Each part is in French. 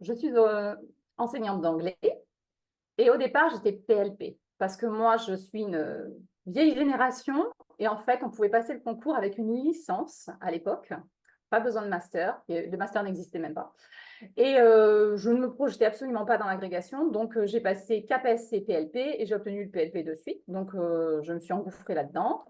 je suis enseignante d'anglais et au départ, j'étais PLP parce que moi, je suis une vieille génération et en fait, on pouvait passer le concours avec une licence à l'époque, pas besoin de master, le master n'existait même pas. Et je ne me projetais absolument pas dans l'agrégation, donc j'ai passé CAPES et PLP et j'ai obtenu le PLP de suite, donc je me suis engouffrée là-dedans.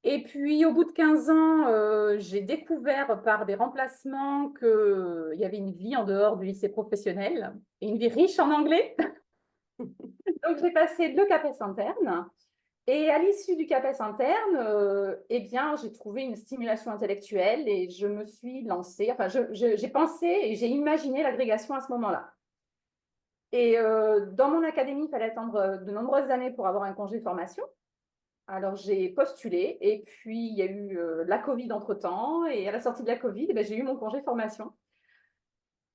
Et puis, au bout de 15 ans, j'ai découvert par des remplacements qu'il y avait une vie en dehors du lycée professionnel et une vie riche en anglais. Donc, j'ai passé le CAPES interne. Et à l'issue du CAPES interne, eh bien, j'ai trouvé une stimulation intellectuelle et je me suis lancée. Enfin, j'ai pensé et j'ai imaginé l'agrégation à ce moment-là. Et dans mon académie, il fallait attendre de nombreuses années pour avoir un congé de formation. Alors, j'ai postulé et puis il y a eu la Covid entre-temps. Et à la sortie de la Covid, eh ben, j'ai eu mon congé de formation.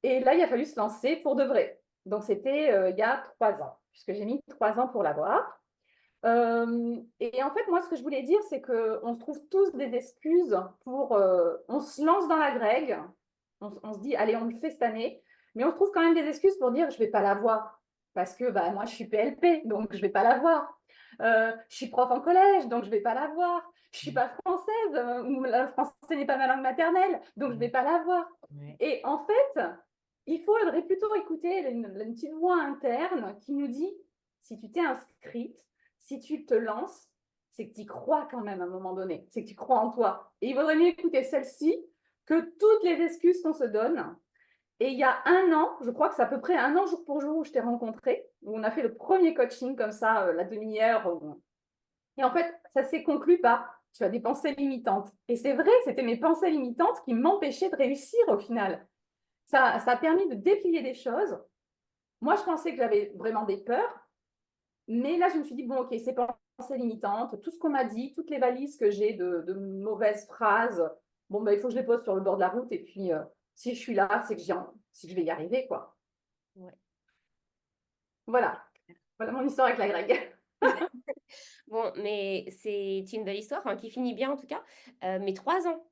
Et là, il a fallu se lancer pour de vrai. Donc, c'était il y a 3 ans, puisque j'ai mis 3 ans pour l'avoir. Et en fait, moi, ce que je voulais dire, c'est qu'on se trouve tous des excuses pour... on se lance dans la grègue, on se dit, allez, on le fait cette année, mais on se trouve quand même des excuses pour dire, je ne vais pas l'avoir, parce que bah, moi, je suis PLP, donc je ne vais pas l'avoir. Je suis prof en collège, donc je ne vais pas l'avoir. Je ne suis pas française, ou le français n'est pas ma langue maternelle, donc je ne vais pas l'avoir. Ouais. Et en fait, il faudrait plutôt écouter une petite voix interne qui nous dit, si tu t'es inscrite, si tu te lances, c'est que tu y crois quand même à un moment donné, c'est que tu crois en toi. Et il vaudrait mieux écouter celle-ci que toutes les excuses qu'on se donne. Et il y a un an, je crois que c'est à peu près un an jour pour jour où je t'ai rencontré, où on a fait le premier coaching comme ça, la demi-heure. Et en fait, ça s'est conclu par tu as des pensées limitantes. Et c'est vrai, c'était mes pensées limitantes qui m'empêchaient de réussir au final. Ça a permis de déplier des choses. Moi, je pensais que j'avais vraiment des peurs, mais là, je me suis dit, bon, ok, c'est pensées limitantes, tout ce qu'on m'a dit, toutes les valises que j'ai de mauvaises phrases, bon, ben, il faut que je les pose sur le bord de la route. Et puis, si je suis là, c'est que si je vais y arriver, quoi. Ouais. Voilà. Voilà mon histoire avec la grecque. Bon, mais c'est une belle histoire, enfin, qui finit bien en tout cas. Mais 3 ans,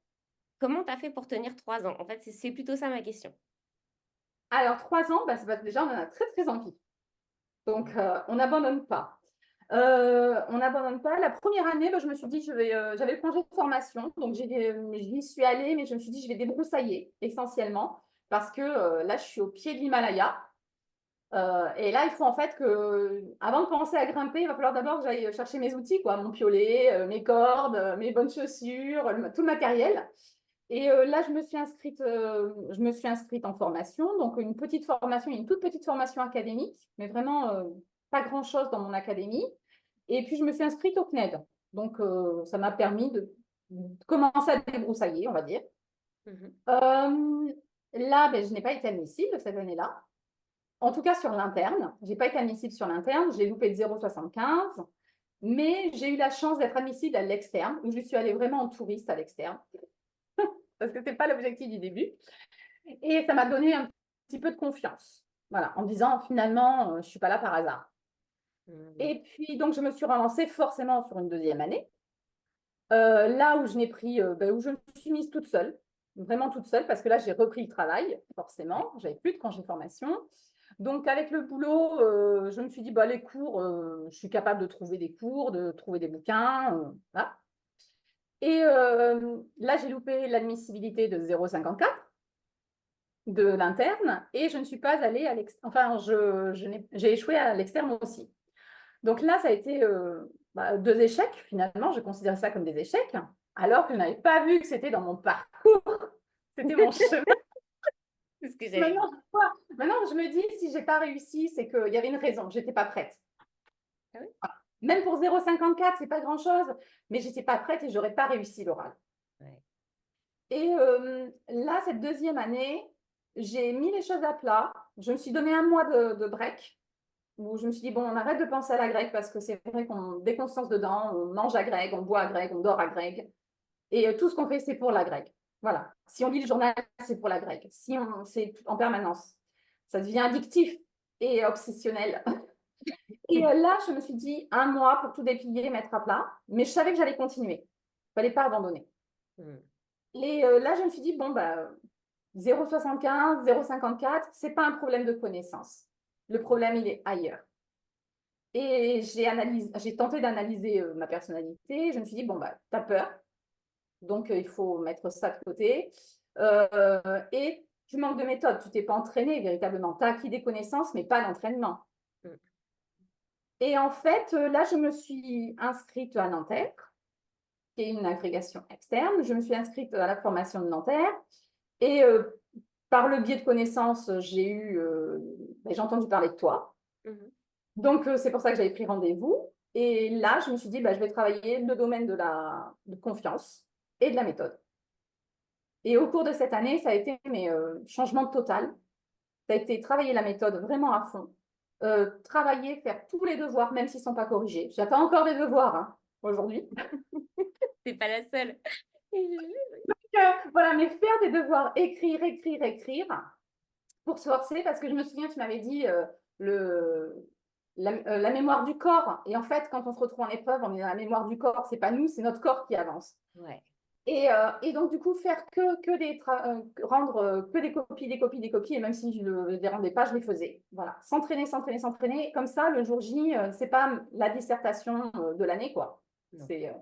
comment tu as fait pour tenir 3 ans? En fait, c'est plutôt ça ma question. Alors, 3 ans, ben, c'est parce que déjà, on en a très, très envie. Donc, on n'abandonne pas. On n'abandonne pas. La première année, ben, je me suis dit, j'avais le congé de formation, donc j'y suis allée, mais je me suis dit, je vais débroussailler essentiellement, parce que là, je suis au pied de l'Himalaya. Et là, il faut en fait que, avant de penser à grimper, il va falloir d'abord que j'aille chercher mes outils, quoi, mon piolet, mes cordes, mes bonnes chaussures, tout le matériel. Et là, je me suis inscrite en formation, donc une petite formation, une toute petite formation académique, mais vraiment pas grand-chose dans mon académie. Et puis, je me suis inscrite au CNED. Donc, ça m'a permis de commencer à débroussailler, on va dire. Mhm. Là, ben, je n'ai pas été admissible cette année-là. En tout cas, sur l'interne. Je n'ai pas été admissible sur l'interne. J'ai loupé de 0,75. Mais j'ai eu la chance d'être admissible à l'externe, où je suis allée vraiment en touriste à l'externe, parce que ce n'est pas l'objectif du début. Et ça m'a donné un petit peu de confiance. Voilà, en me disant finalement, je ne suis pas là par hasard. Mhm. Et puis, donc, je me suis relancée forcément sur une deuxième année, là où je n'ai pris, où je me suis mise toute seule, vraiment toute seule, parce que là, j'ai repris le travail, Ouais. forcément. J'avais plus de congé formation. Donc, avec le boulot, je me suis dit, bah, les cours, je suis capable de trouver des cours, de trouver des bouquins. Voilà. Et là, j'ai loupé l'admissibilité de 0,54 de l'interne et je ne suis pas allée à l'externe. Enfin, j'ai échoué à l'externe aussi. Donc là, ça a été 2 échecs finalement. Je considère ça comme des échecs, alors que je n'avais pas vu que c'était dans mon parcours, c'était mon chemin. C'est ce que j'allais dire. Maintenant, je me dis, si j'ai pas réussi, c'est qu'il y avait une raison. J'étais pas prête. Ah oui? Même pour 0,54, c'est pas grand-chose, mais j'étais pas prête et j'aurais pas réussi l'oral. Ouais. Et là, cette deuxième année, j'ai mis les choses à plat. Je me suis donné un mois de break où je me suis dit, bon, on arrête de penser à la grecque parce que c'est vrai dès qu'on se lance dedans, on mange à grec, on boit à grec, on dort à grec. Et tout ce qu'on fait, c'est pour la grecque. Voilà. Si on lit le journal, c'est pour la grecque. C'est en permanence. Ça devient addictif et obsessionnel. Et là, je me suis dit, un mois pour tout déplier, mettre à plat. Mais je savais que j'allais continuer. Il ne fallait pas abandonner. Mhm. Et là, je me suis dit, bon, bah, 0,75, 0,54, ce n'est pas un problème de connaissance. Le problème, il est ailleurs. Et j'ai tenté d'analyser ma personnalité. Je me suis dit, bon, bah, tu as peur, donc il faut mettre ça de côté. Et tu manques de méthode, tu t'es pas entraîné véritablement. Tu as acquis des connaissances, mais pas d'entraînement. Mm. Et en fait, là, je me suis inscrite à Nanterre, qui est une agrégation externe. Je me suis inscrite à la formation de Nanterre. Et par le biais de connaissances, j'ai entendu parler de toi. Mhm. Donc, c'est pour ça que j'avais pris rendez-vous. Et là, je me suis dit, bah, je vais travailler le domaine de confiance et de la méthode. Et au cours de cette année, ça a été changement total. Ça a été travailler la méthode vraiment à fond. Travailler, faire tous les devoirs, même s'ils ne sont pas corrigés. J'attends encore des devoirs hein, aujourd'hui. C'est pas la seule. Voilà, mais faire des devoirs, écrire, pour se forcer, parce que je me souviens, tu m'avais dit la mémoire du corps. Et en fait, quand on se retrouve en épreuve, on est dans la mémoire du corps. C'est pas nous, c'est notre corps qui avance. Ouais. Et donc, du coup, faire rendre que des copies, et même si je ne les rendais pas, je les faisais. Voilà, s'entraîner. Comme ça, le jour J, c'est pas la dissertation de l'année, quoi. Non. C'est,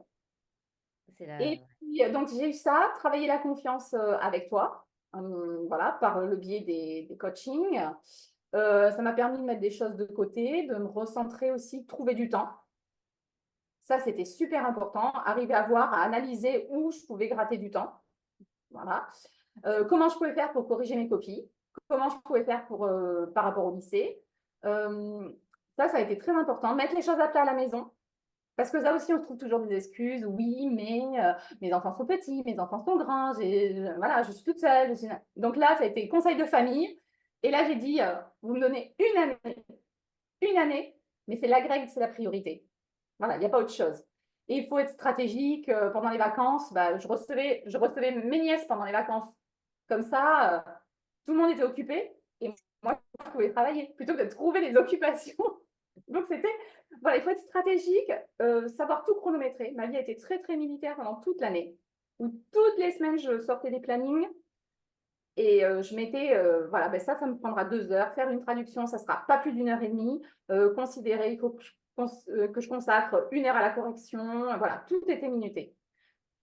C'est la... Et puis, donc, j'ai eu ça, travailler la confiance avec toi, voilà, par le biais des coachings. Ça m'a permis de mettre des choses de côté, de me recentrer aussi, de trouver du temps. Ça, c'était super important. Arriver à voir, à analyser où je pouvais gratter du temps. Voilà. Comment je pouvais faire pour corriger mes copies. Comment je pouvais faire par rapport au lycée. Ça a été très important. Mettre les choses à plat à la maison. Parce que ça aussi, on se trouve toujours des excuses. Oui, mais mes enfants sont petits, mes enfants sont grands. Voilà, je suis toute seule. Donc là, ça a été conseil de famille. Et là, j'ai dit, vous me donnez une année, mais c'est l'agrég, c'est la priorité. Voilà, il n'y a pas autre chose. Et il faut être stratégique. Pendant les vacances, bah, je recevais mes nièces pendant les vacances. Comme ça, tout le monde était occupé et moi, je pouvais travailler plutôt que de trouver des occupations. Donc, voilà, il faut être stratégique, savoir tout chronométrer. Ma vie a été très, très militaire pendant toute l'année, où toutes les semaines, je sortais des plannings et je mettais, voilà, ben ça me prendra 2 heures. Faire une traduction, ça sera pas plus d'1 heure et demie. Considérer, il faut que je consacre 1 heure à la correction. Voilà, tout était minuté.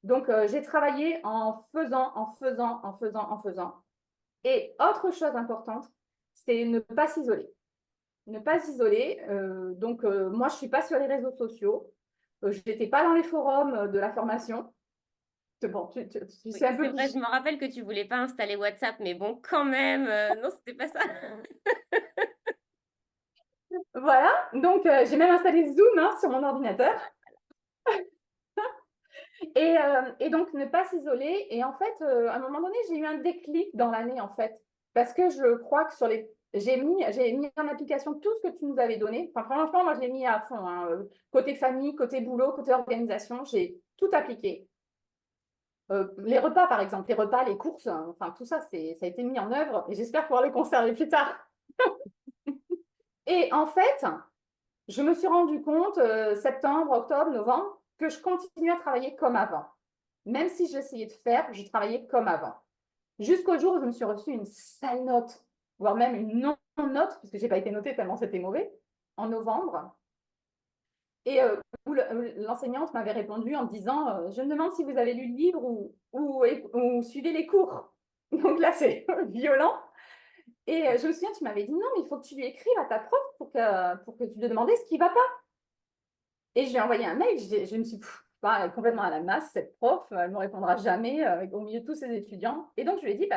Donc, j'ai travaillé en faisant. Et autre chose importante, c'est ne pas s'isoler. Ne pas s'isoler. Donc, moi, je ne suis pas sur les réseaux sociaux. Je n'étais pas dans les forums de la formation. Bon, tu Oui, sais un c'est peu vrai, qui. je me rappelle que tu voulais pas installer WhatsApp, mais bon, quand même, non, c'était pas ça. Voilà. Donc, j'ai même installé Zoom hein, sur mon ordinateur. Et donc, ne pas s'isoler. Et en fait, à un moment donné, j'ai eu un déclic dans l'année, en fait. Parce que je crois que j'ai mis en application tout ce que tu nous avais donné. Enfin, franchement, moi, je l'ai mis à fond. Hein. Côté famille, côté boulot, côté organisation, j'ai tout appliqué. Les repas, par exemple, les repas, les courses, enfin, tout ça, ça a été mis en œuvre et j'espère pouvoir le conserver plus tard. Et en fait, je me suis rendu compte, septembre, octobre, novembre, que je continuais à travailler comme avant. Même si j'essayais de faire, je travaillais comme avant. Jusqu'au jour où je me suis reçue une sale note, voire même une non-note, puisque je n'ai pas été notée tellement c'était mauvais, en novembre. Et où l'enseignante m'avait répondu en me disant je me demande si vous avez lu le livre ou suivez les cours. Donc là, c'est violent. Et je me souviens, tu m'avais dit non, mais il faut que tu lui écrives à ta prof pour que tu lui demandes ce qui ne va pas. Et je lui ai envoyé un mail, je me suis dit, elle est complètement à la masse, cette prof, elle ne me répondra jamais au milieu de tous ses étudiants. Et donc, je lui ai dit,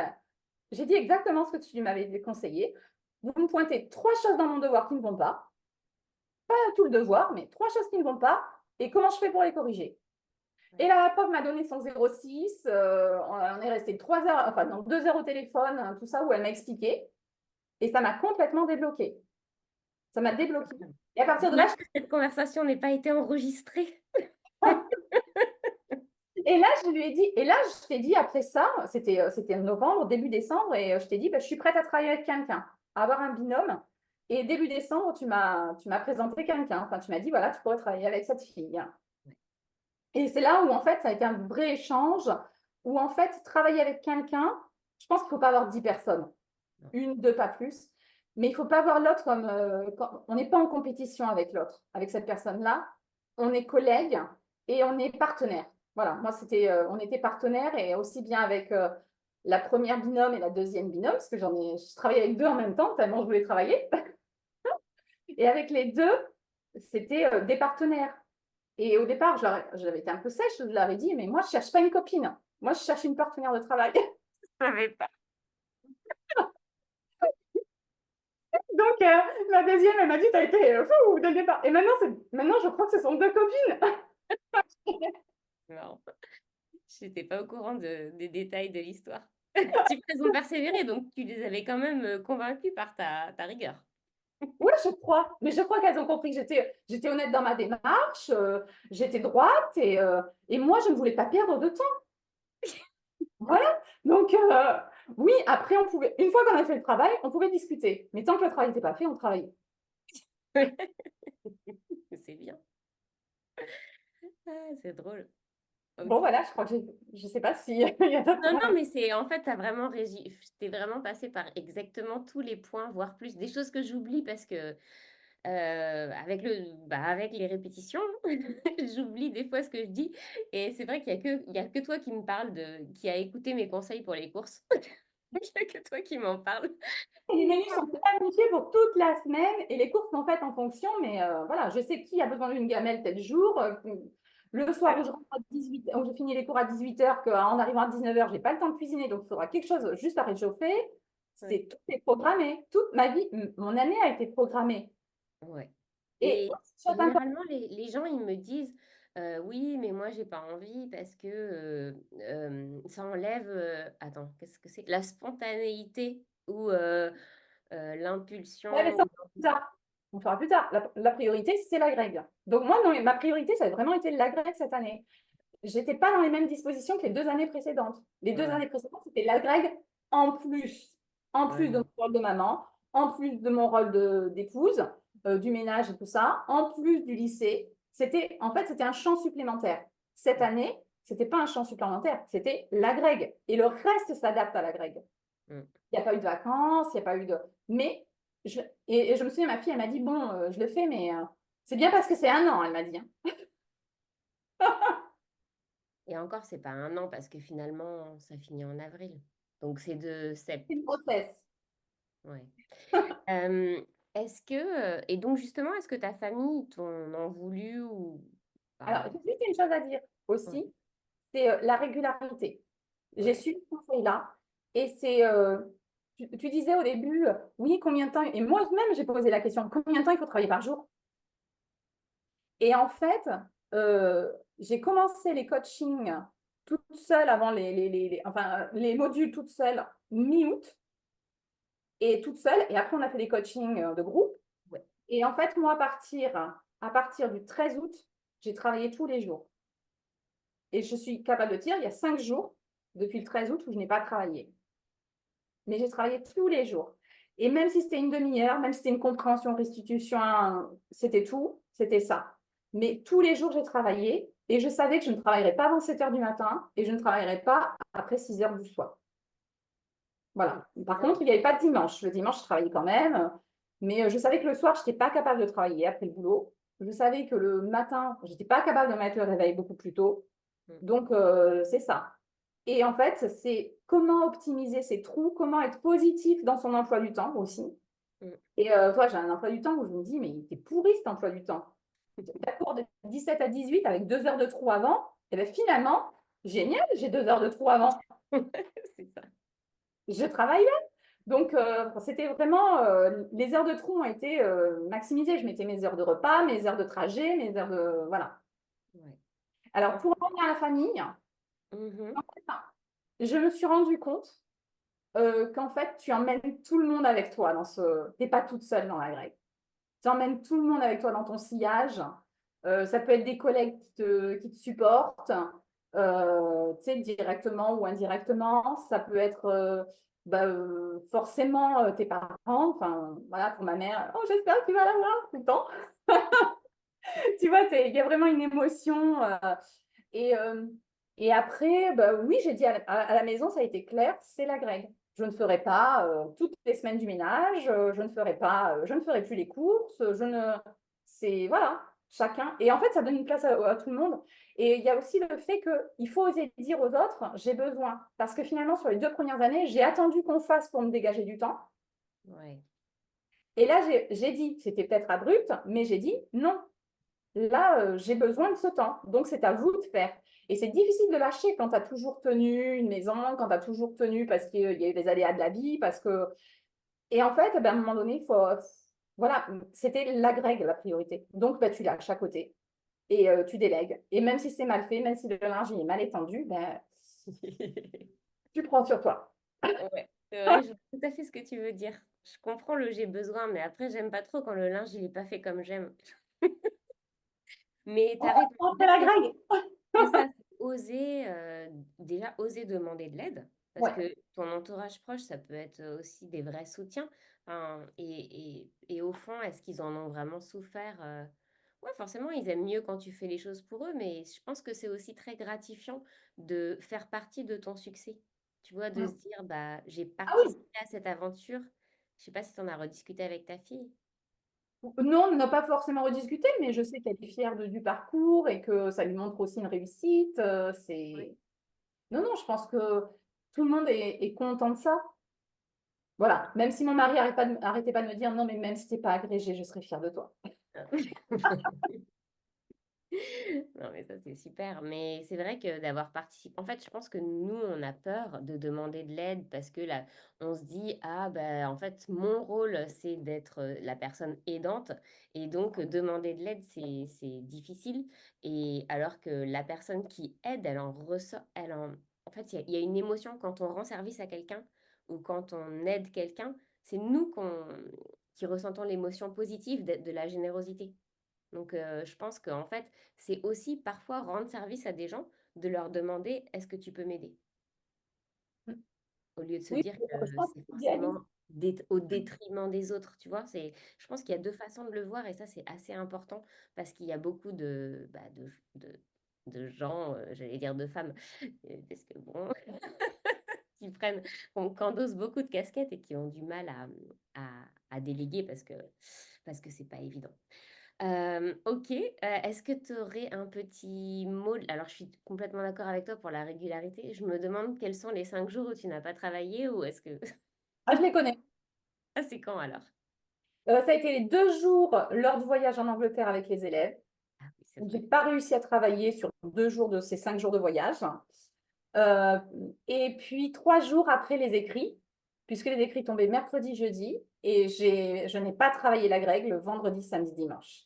j'ai dit exactement ce que tu m'avais conseillé. Vous me pointez 3 choses dans mon devoir qui ne vont pas tout le devoir, mais 3 choses qui ne vont pas, et comment je fais pour les corriger. Et la prof m'a donné son 06, on est resté 3 heures, enfin non, 2 heures au téléphone, tout ça, où elle m'a expliqué, et ça m'a complètement débloqué. Ça m'a débloqué. Et à partir de là, Dommage que cette conversation n'ait pas été enregistrée. et là, je lui ai dit, et là, je t'ai dit après ça, c'était en novembre, début décembre, et je t'ai dit, je suis prête à travailler avec quelqu'un, à avoir un binôme. Et début décembre, tu m'as présenté quelqu'un. Enfin, tu m'as dit, voilà, tu pourrais travailler avec cette fille. Et c'est là où, en fait, ça a été un vrai échange, où, en fait, travailler avec quelqu'un, Je pense qu'il ne faut pas avoir 10 personnes. Non. Une, deux, pas plus. Mais il ne faut pas voir l'autre comme... on n'est pas en compétition avec l'autre, avec cette personne-là. On est collègues et on est partenaires. Voilà, moi, on était partenaires et aussi bien avec la première binôme et la deuxième binôme, parce que je travaillais avec deux en même temps, tellement je voulais travailler. Et avec les deux, c'était des partenaires. Et au départ, j'avais été un peu sèche, je leur ai dit, mais moi, je ne cherche pas une copine. Moi, je cherche une partenaire de travail. Je savais pas. Donc, la deuxième, elle m'a dit, t'as été fou dès le départ. Et maintenant, je crois que ce sont deux copines. Non, je n'étais pas au courant des détails de l'histoire. Elles ont persévéré, donc tu les avais quand même convaincues par ta rigueur. Oui, je crois. Mais je crois qu'elles ont compris que j'étais honnête dans ma démarche, j'étais droite et moi, je ne voulais pas perdre de temps. Voilà. Donc, oui, après, une fois qu'on a fait le travail, on pouvait discuter. Mais tant que le travail n'était pas fait, on travaillait. C'est bien. Ah, c'est drôle. Bon, Ok. voilà, je crois que je ne sais pas s'il y a d'autres Non, points. non, mais c'est en fait, t'es vraiment passé par exactement tous les points, voire plus. Des choses que j'oublie parce que avec les répétitions, j'oublie des fois ce que je dis. Et c'est vrai il y a que toi qui me parle qui a écouté mes conseils pour les courses. Il n'y a que toi qui m'en parle. Les menus sont planifiés pour toute la semaine et les courses sont faites en fonction. Mais voilà, je sais qui a besoin d'une gamelle tel jour. Le soir où je rentre à 18, où je finis les cours à 18h, qu'en arrivant à 19h, je n'ai pas le temps de cuisiner, donc il faudra quelque chose juste à réchauffer. Ouais. Tout est programmé. Toute ma vie, mon année a été programmée. Ouais. Et Et chose importante, généralement, les gens, ils me disent, oui, mais moi, j'ai pas envie parce que ça enlève, attends, qu'est-ce que c'est? La spontanéité ou ouais, mais l'impulsion. ça, plus tard. On fera plus tard. La priorité, c'est la Greg. Donc moi, non, ma priorité, ça a vraiment été la Greg cette année. J'étais pas dans les mêmes dispositions que les 2 années précédentes. Les deux Ouais, années précédentes, c'était la Greg en plus. En plus de ouais, mon rôle de maman, en plus de mon rôle d'épouse, du ménage et tout ça, en plus du lycée. En fait, c'était un champ supplémentaire. Cette mm, année, c'était pas un champ supplémentaire, c'était la Greg. Et le reste s'adapte à la Greg. mm. Il n'y a pas eu de vacances, il n'y a pas eu de... Mais, et je me souviens, ma fille, elle m'a dit, bon, je le fais, mais c'est bien parce que c'est 1 an, elle m'a dit, hein. Et encore, c'est pas un an parce que finalement, ça finit en avril. Donc, c'est de C'est sept. une grossesse. Ouais. Et donc, justement, est-ce que ta famille t'en en voulu ou Alors, pas? j'ai juste une chose à dire Ouais, aussi, c'est la régularité. J'ai ouais, su ce conseil-là. Et tu disais au début, oui, combien de temps, et moi-même, j'ai posé la question, combien de temps il faut travailler par jour? Et en fait, j'ai commencé les coachings toute seule avant enfin, les modules toute seule mi-août et toute seule. Et après, on a fait des coachings de groupe. ouais. Et en fait, moi, à partir du 13 août, j'ai travaillé tous les jours. Et je suis capable de dire, il y a 5 jours depuis le 13 août où je n'ai pas travaillé. Mais j'ai travaillé tous les jours. Et même si c'était une demi-heure, même si c'était une compréhension, restitution, c'était tout, c'était ça. Mais tous les jours, j'ai travaillé et je savais que je ne travaillerais pas avant 7 heures du matin et je ne travaillerais pas après 6 heures du soir. Mm. Voilà. Par Non, contre, il n'y avait pas de dimanche. Le dimanche, je travaillais quand même. Mais je savais que le soir, je n'étais pas capable de travailler après le boulot. Je savais que le matin, je n'étais pas capable de mettre le réveil beaucoup plus tôt. mm, Donc, c'est ça. Et en fait, c'est comment optimiser ses trous, comment être positif dans son emploi du temps aussi. mm. Et toi, j'ai un emploi du temps où je me dis, mais il était pourri cet emploi du temps. D'accord, de 17 à 18 avec 2 heures de trou avant. Et bien finalement, génial, j'ai 2 heures de trou avant. C'est ça. Je travaillais. Donc, c'était vraiment, les heures de trou ont été maximisées. Je mettais mes heures de repas, mes heures de trajet, mes heures de... Voilà. Ouais. Alors, En pour revenir à la famille, Mhm. je me suis rendu compte qu'en fait, tu emmènes tout le monde avec toi dans ce... Tu n'es pas toute seule dans la grecque. Tu emmènes tout le monde avec toi dans ton sillage. Ça peut être des collègues qui te supportent, tu sais, directement ou indirectement. Ça peut être forcément tes parents. Enfin, voilà, pour ma mère, oh, j'espère que tu vas la voir tout le temps. Tu vois, il y a vraiment une émotion. Et Et après, bah, oui, j'ai dit à la maison, ça a été clair, c'est la Greg. Je ne ferai pas toutes les semaines du ménage, je ne ferai plus les courses, c'est, voilà, chacun. Et en fait, ça donne une place à tout le monde. Et il y a aussi le fait qu'il faut oser dire aux autres, j'ai besoin. Parce que finalement, sur les 2 premières années, j'ai attendu qu'on fasse pour me dégager du temps. Ouais. Et là, j'ai dit, c'était peut-être abrupt, mais j'ai dit, non, là, j'ai besoin de ce temps. Donc, c'est à vous de faire. Et c'est difficile de lâcher quand tu as toujours tenu une maison, quand tu as toujours tenu parce qu'il y a eu les aléas de la vie, parce que... Et en fait, ben, à un moment donné, il faut... Voilà, c'était la priorité. Donc, ben, tu lâches à côté et tu délègues. Et même si c'est mal fait, même si le linge il est mal étendu, ben, tu prends sur toi. Ouais, c'est vrai, je vois tout à fait ce que tu veux dire. Je comprends le j'ai besoin, mais après, j'aime pas trop quand le linge, il est pas fait comme j'aime. Mais tu as raison, On en fait fait, la Greg. c'est ça, c'est oser, déjà oser demander de l'aide, parce Ouais. que ton entourage proche, ça peut être aussi des vrais soutiens. Enfin, et au fond, est-ce qu'ils en ont vraiment souffert? Ouais, forcément, ils aiment mieux quand tu fais les choses pour eux, mais je pense que c'est aussi très gratifiant de faire partie de ton succès. Tu vois, de se Mm. dire, bah, j'ai Ah oui. participé à cette aventure. Je sais pas si tu en as rediscuté avec ta fille. Non, on n'a pas forcément rediscuté, mais je sais qu'elle est fière du parcours et que ça lui montre aussi une réussite. Ouais. Non, non, je pense que tout le monde est content de ça. Voilà, même si mon mari arrêtait pas de me dire non, mais même si t'es pas agrégé, je serais fière de toi. Non, mais ça, c'est super. Mais c'est vrai que d'avoir participé. En fait, je pense que nous, on a peur de demander de l'aide parce que là, on se dit, ah, ben, en fait, mon rôle, c'est d'être la personne aidante. Et donc, demander de l'aide, c'est difficile. Et alors que la personne qui aide, elle en ressort. En fait, il y a une émotion quand on rend service à quelqu'un ou quand on aide quelqu'un. C'est nous qui ressentons l'émotion positive de la générosité. Donc, je pense qu'en fait, c'est aussi parfois rendre service à des gens, de leur demander: «Est-ce que tu peux m'aider?» Au lieu de se Oui, dire je que pense c'est que l'idéalisme. forcément au détriment des autres, tu vois? Je pense qu'il y a 2 façons de le voir et ça, c'est assez important parce qu'il y a beaucoup de gens, j'allais dire de femmes, parce que bon, qui prennent qui endossent beaucoup de casquettes et qui ont du mal à déléguer parce que c'est pas évident. OK, est-ce que tu aurais un petit mot alors je suis complètement d'accord avec toi pour la régularité. Je me demande quels sont les 5 jours où tu n'as pas travaillé ou est-ce que Ah, je les connais. ah, c'est quand alors? Ça a été les 2 jours lors du voyage en Angleterre avec les élèves. Ah oui, c'est J'ai vrai. pas réussi à travailler sur 2 jours de ces 5 jours de voyage. Euh, et puis 3 jours après les écrits, puisque les écrits tombaient mercredi, jeudi, et je n'ai pas travaillé la grègue le vendredi, samedi, dimanche.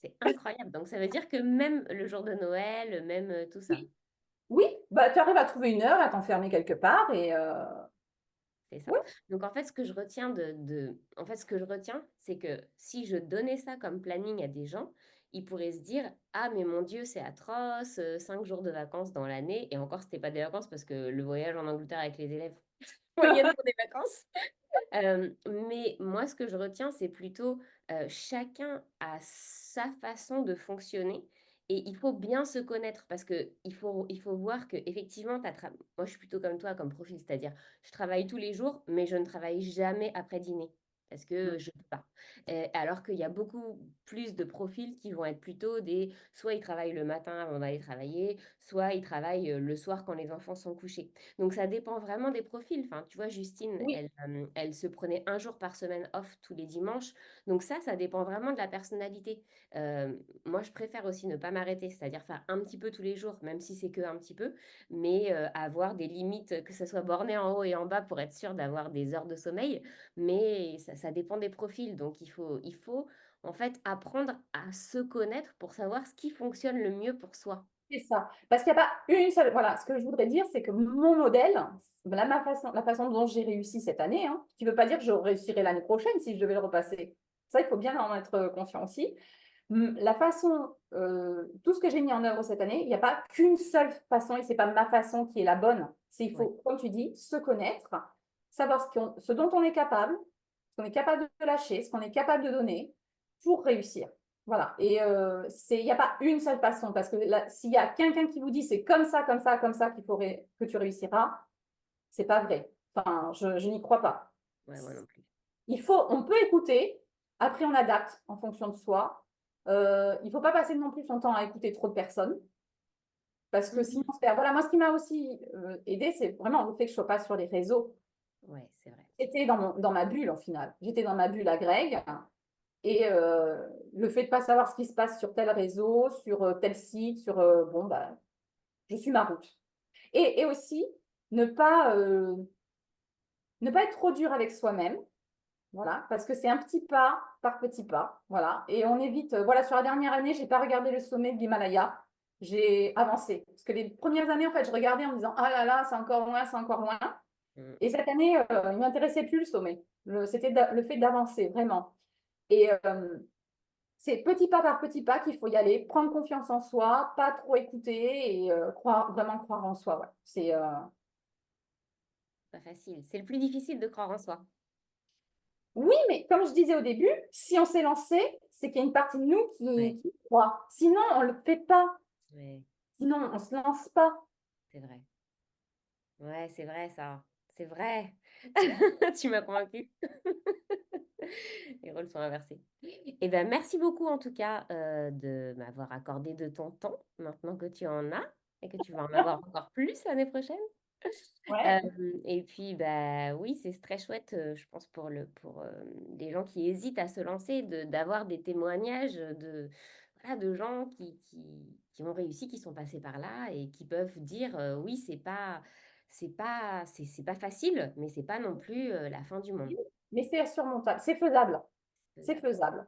C'est incroyable. Donc ça veut dire que même le jour de Noël, même, tout ça? Oui, oui, bah, tu arrives à trouver une heure, à t'enfermer quelque part, et C'est ça. oui, Donc en fait, ce que je retiens en fait, ce que je retiens, c'est que si je donnais ça comme planning à des gens, ils pourraient se dire: «Ah mais mon Dieu, c'est atroce, 5 jours de vacances dans l'année» et encore, c'était pas des vacances parce que le voyage en Angleterre avec les élèves, moyennement des vacances. Mais moi, ce que je retiens, c'est plutôt, chacun a sa façon de fonctionner et il faut bien se connaître parce que il faut voir qu'effectivement, moi, je suis plutôt comme toi, comme profil, c'est-à-dire je travaille tous les jours, mais je ne travaille jamais après dîner parce que je peux pas. Alors qu'il y a beaucoup plus de profils qui vont être plutôt soit ils travaillent le matin avant d'aller travailler, soit ils travaillent, le soir quand les enfants sont couchés. Donc ça dépend vraiment des profils. Enfin, tu vois, Justine, oui, elle se prenait un jour par semaine off tous les dimanches. Donc ça dépend vraiment de la personnalité. Moi, je préfère aussi ne pas m'arrêter, c'est-à-dire faire un petit peu tous les jours, même si c'est que un petit peu, mais avoir des limites, que ce soit borné en haut et en bas pour être sûr d'avoir des heures de sommeil. Mais ça dépend des profils. Donc il faut en fait apprendre à se connaître pour savoir ce qui fonctionne le mieux pour soi. c'est ça. Parce qu'il n'y a pas une seule. Voilà, ce que je voudrais dire, c'est que mon modèle, la façon dont j'ai réussi cette année, hein, qui ne veut pas dire que je réussirai l'année prochaine si je devais le repasser. Ça, il faut bien en être conscient aussi. La façon, tout ce que j'ai mis en œuvre cette année, il n'y a pas qu'une seule façon et c'est pas ma façon qui est la bonne. C'est il Ouais. faut, comme tu dis, se connaître, savoir ce dont on est capable, ce qu'on est capable de lâcher, ce qu'on est capable de donner pour réussir. Voilà. Et il n'y a pas une seule façon, parce que s'il y a quelqu'un qui vous dit c'est comme ça, comme ça, comme ça que tu réussiras, c'est pas vrai. Enfin, je n'y crois pas. Ouais, moi non plus. On peut écouter, après on adapte en fonction de soi. Il ne faut pas passer non plus son temps à écouter trop de personnes, parce que sinon Mhm. on se perd. Voilà, moi ce qui m'a aussi aidé, c'est vraiment le fait que je ne sois pas sur les réseaux. Ouais, c'est vrai. J'étais dans ma bulle, en final. J'étais dans ma bulle à Greg. Et le fait de ne pas savoir ce qui se passe sur tel réseau, sur tel site, bon, bah, je suis ma route. Et aussi, ne pas, euh, ne pas être trop dur avec soi-même, voilà, parce que c'est un petit pas par petit pas, voilà. Et on évite, voilà, sur la dernière année, je n'ai pas regardé le sommet de l'Himalaya, j'ai avancé. Parce que les premières années, en fait, je regardais en me disant, ah là là, c'est encore loin, c'est encore loin. Mm. Et cette année, il ne m'intéressait plus le sommet. C'était le fait d'avancer, vraiment. Et c'est petit pas par petit pas qu'il faut y aller, prendre confiance en soi, pas trop écouter et vraiment croire en soi. Ouais. Pas facile. C'est le plus difficile de croire en soi. Oui, mais comme je disais au début, si on s'est lancé, c'est qu'il y a une partie de nous Ouais, qui croit. Sinon, on ne le fait pas. ouais, Sinon, on ne se lance pas. c'est vrai. Ouais, c'est vrai ça. C'est vrai. Tu m'as convaincue. Les rôles sont inversés. Eh ben, merci beaucoup en tout cas de m'avoir accordé de ton temps, maintenant que tu en as et que tu vas en avoir encore plus l'année prochaine. Ouais. Et puis, bah oui, c'est très chouette, je pense, pour les gens qui hésitent à se lancer, d'avoir des témoignages voilà, de gens qui ont réussi, qui sont passés par là et qui peuvent dire oui, c'est pas facile, mais c'est pas non plus la fin du monde. Mais c'est surmontable, c'est faisable. C'est C'est faisable. faisable. Ouais.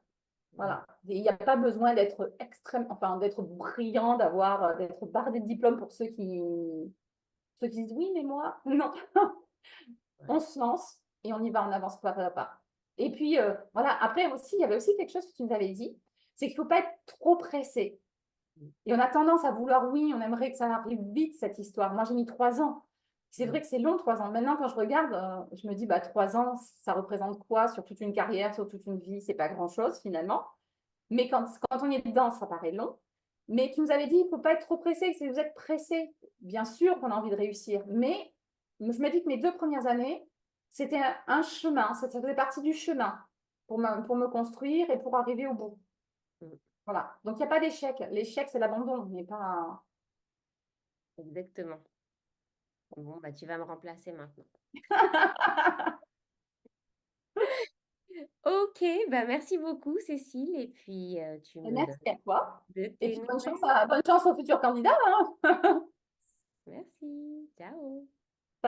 Voilà. Il n'y a pas besoin d'être extrême, enfin, d'être brillant, d'être bardé de diplômes pour ceux qui disent oui, mais moi, non. Ouais. On se lance et on y va, on avance pas à pas. Et puis, voilà, après aussi, il y avait aussi quelque chose que tu nous avais dit, c'est qu'il ne faut pas être trop pressé. Mm. Et on a tendance à vouloir, oui, on aimerait que ça arrive vite, cette histoire. Moi, j'ai mis 3 ans. C'est Mm. vrai que c'est long, 3 ans. Maintenant, quand je regarde, je me dis, bah, 3 ans, ça représente quoi sur toute une carrière, sur toute une vie? C'est pas grand-chose, finalement. Mais quand on est dedans, ça paraît long. Mais tu nous avais dit, il ne faut pas être trop pressé. Si vous êtes pressé, bien sûr qu'on a envie de réussir. Mais je me dis que mes 2 premières années, c'était un chemin. Ça faisait partie du chemin pour me construire et pour arriver au bout. Mm. Voilà. Donc, il n'y a pas d'échec. L'échec, c'est l'abandon, mais pas. Exactement. Bon, bah tu vas me remplacer maintenant. Ok, bah merci beaucoup Cécile et puis tu me donnes Merci à toi. de Et tes puis, nouvelles. bonne chance aux futurs candidats, hein. Merci, ciao.